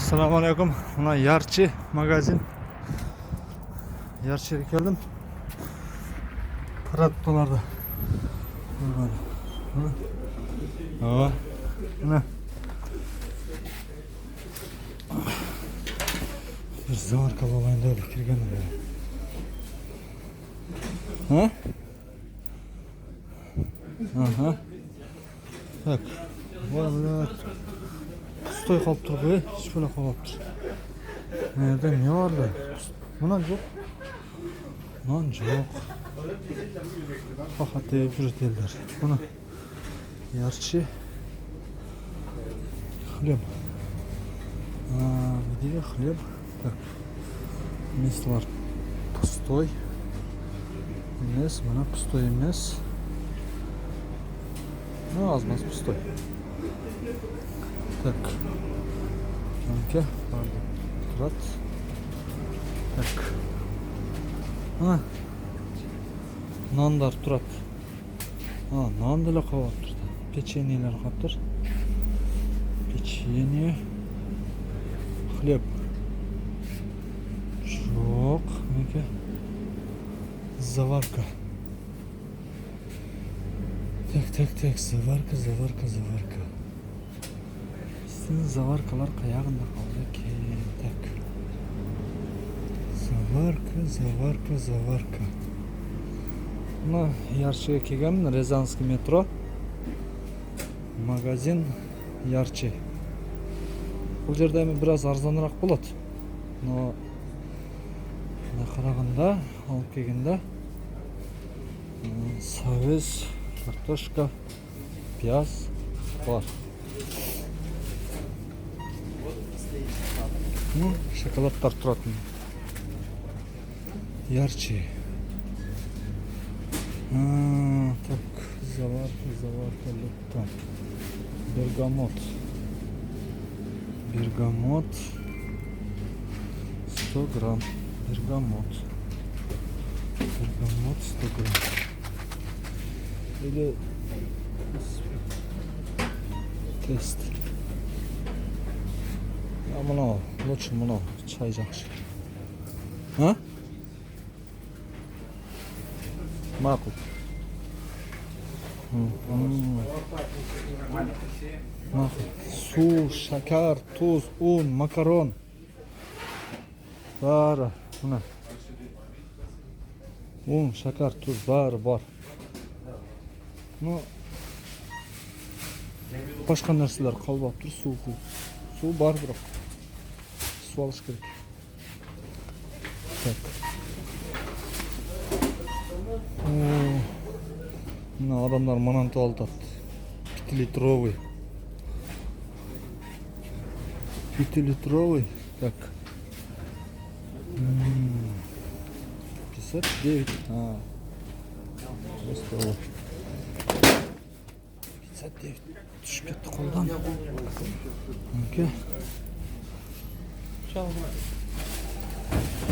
Assalamu alaikum. Buna Yarchi magazin. Yarchi'ye geldim. Parattolarda. Aa, ne? Bir zavarka olayında öyle kirgendim ya. Ha? Aha. Bak. Vallahi pustoy kalıp dur be. Hiç böyle kalıp dur. Nerede ne vardı? Buna yok. Lan yok. Fakat deyip yürütüyorlar. Buna Yarchi хлеб. Где хлеб? Так. Местler пустой. Емес, bana пустой емес. Ну, az maz пустой. Так. Anke, pardon. Turat. Так. Ha. Nandar Turat. Ha, nan da kalıp dur. Печеньелер kalıp dur. Печенье. Хлеб. Жоқ. Неге? Заварка. Так. Заварка. Біздің заваркалар қаяғында қалды екен. Так. Заварка. Мына Ярчиге келгенмін. Рязанский метро. Магазин Ярчи. Бұл жерде біраз арзанырақ болады. Но қарағанда, алып келгенде сәуіз, картошка, пияз бар. Шоколадтар тұратын. Ярчи. Так, заварка, лептон. Бергамот 100 грамм. Бергамот 100 грамм. Или тест. Мынау, лучше мынау, чай жақсы. А? Мақұл. Su, şeker, tuz, un, makaron. Bari, buna. Un, şeker, tuz, bari var. No. Başka narsalar kalıb tur, su var bırak. Su alış gerek. Tak. Mına adamlar manantı aldı. 5-литровый. 5-литровый. Так. 59. Просто 59. Düşüp ketdi қолдан. Okey.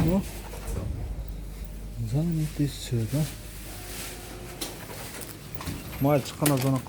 Ну. Занятый сюда. Мальчик, она звонок.